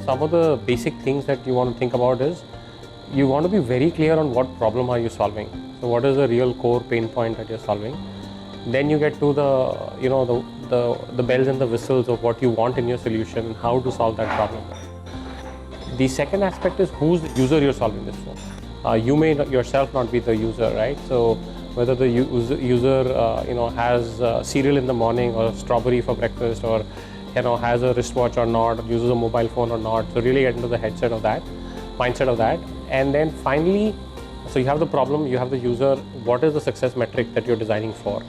some of the basic things that you want to think about is you want to be very clear on what problem are you solving. So what is the real core pain point that you're solving? Then you get to the bells and the whistles of what you want in your solution and how to solve that problem. The second aspect is who's the user you're solving this for. You may yourself not be the user, right? So whether the user has cereal in the morning or strawberry for breakfast, or has a wristwatch or not, uses a mobile phone or not. So really get into the mindset of that. And then finally, so you have the problem, you have the user, what is the success metric that you're designing for?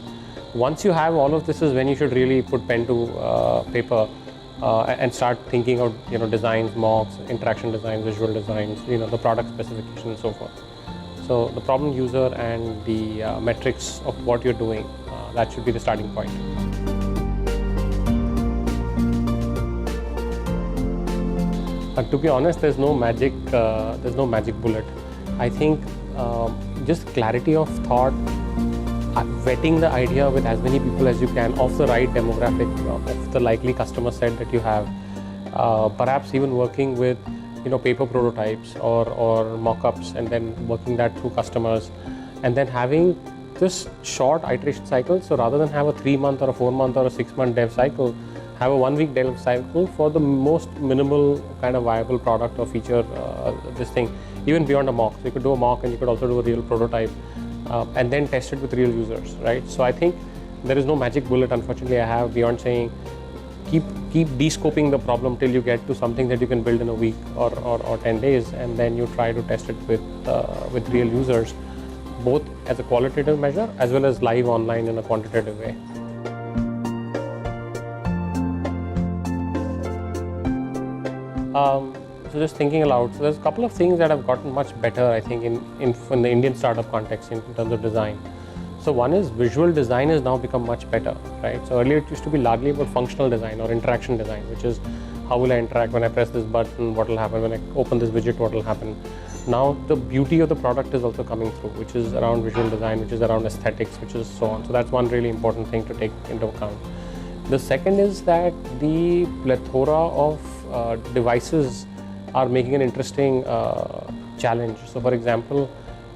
Once you have all of this is when you should really put pen to paper and start thinking of designs, mocks, interaction designs, visual designs, the product specification and so forth. So the problem user and the metrics of what you're doing, that should be the starting point. To be honest, there's no magic bullet. I think just clarity of thought, vetting the idea with as many people as you can of the right demographic, of the likely customer set that you have. Perhaps even working with paper prototypes or mock-ups, and then working that through customers, and then having just short iteration cycles. So rather than have a 3-month or a 4-month or a 6-month dev cycle, have a 1-week dev cycle for the most minimal kind of viable product or feature, this thing, even beyond a mock. So you could do a mock and you could also do a real prototype and then test it with real users, right? So I think there is no magic bullet, unfortunately, I have beyond saying keep de-scoping the problem till you get to something that you can build in a week or 10 days, and then you try to test it with real users, both as a qualitative measure as well as live online in a quantitative way. So just thinking aloud, so there's a couple of things that have gotten much better, I think, in the Indian startup context in terms of design. So one is visual design has now become much better, right? So earlier it used to be largely about functional design or interaction design, which is how will I interact when I press this button, what will happen when I open this widget, what will happen. Now the beauty of the product is also coming through, which is around visual design, which is around aesthetics, which is so on. So that's one really important thing to take into account. The second is that the plethora of devices are making an interesting challenge. So for example,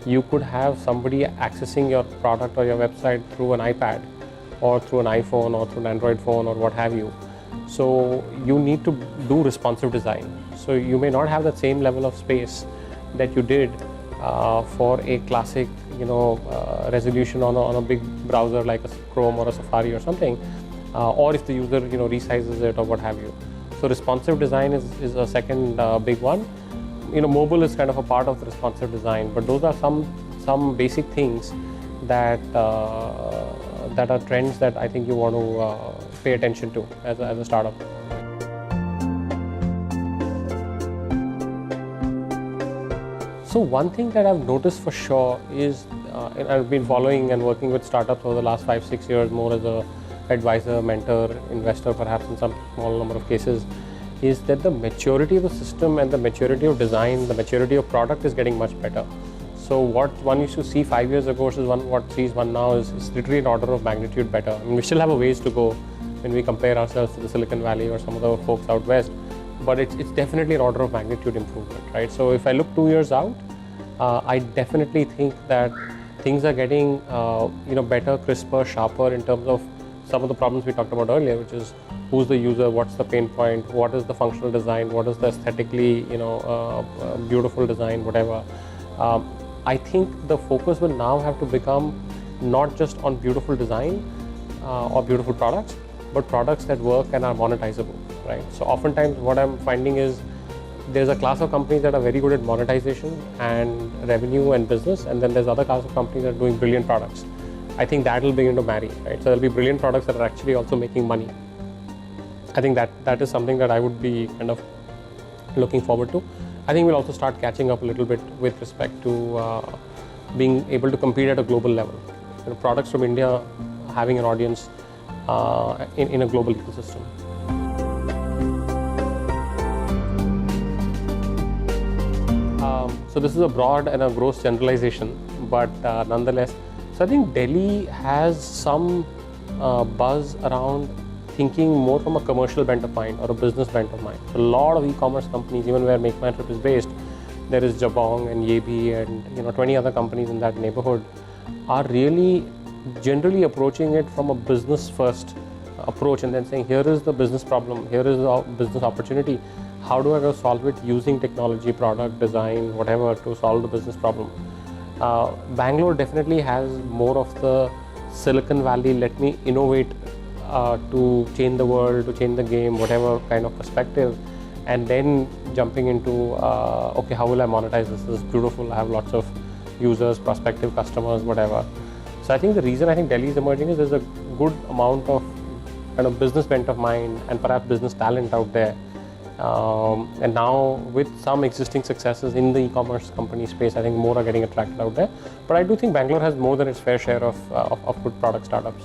you could have somebody accessing your product or your website through an iPad or through an iPhone or through an Android phone or what have you. So you need to do responsive design. So you may not have that same level of space that you did for a classic resolution on a big browser like a Chrome or a Safari or something, or if the user resizes it or what have you. So responsive design is a second big one. Mobile is kind of a part of the responsive design, but those are some basic things that are trends that I think you want to pay attention to as a startup. So one thing that I've noticed for sure is, and I've been following and working with startups over the last 5-6 years, more as a advisor, mentor, investor, perhaps in some small number of cases, is that the maturity of the system and the maturity of design, the maturity of product is getting much better. So what one used to see 5 years ago versus what sees one now is literally an order of magnitude better. I mean, we still have a ways to go when we compare ourselves to the Silicon Valley or some of the folks out west, but it's definitely an order of magnitude improvement, right? So if I look 2 years out, I definitely think that things are getting better, crisper, sharper in terms of some of the problems we talked about earlier, which is who's the user, what's the pain point, what is the functional design, what is the aesthetically beautiful design, whatever. I think the focus will now have to become not just on beautiful design or beautiful products, but products that work and are monetizable, right? So oftentimes what I'm finding is there's a class of companies that are very good at monetization and revenue and business, and then there's other class of companies that are doing brilliant products. I think that will begin to marry, right? So there'll be brilliant products that are actually also making money. I think that is something that I would be kind of looking forward to. I think we'll also start catching up a little bit with respect to being able to compete at a global level. Products from India having an audience in a global ecosystem. So this is a broad and a gross generalization, but nonetheless, so I think Delhi has some buzz around thinking more from a commercial bent of mind or a business bent of mind. So a lot of e-commerce companies, even where Make My Trip is based, there is Jabong and Yebi and 20 other companies in that neighborhood, are really generally approaching it from a business first approach, and then saying, here is the business problem, here is the business opportunity, how do I go solve it using technology, product, design, whatever, to solve the business problem. Bangalore definitely has more of the Silicon Valley, let me innovate to change the world, to change the game, whatever kind of perspective, and then jumping into, okay, how will I monetize this? This is beautiful, I have lots of users, prospective customers, whatever. So I think the reason I think Delhi is emerging is there's a good amount of kind of business bent of mind and perhaps business talent out there. And now with some existing successes in the e-commerce company space, I think more are getting attracted out there. But I do think Bangalore has more than its fair share of good product startups.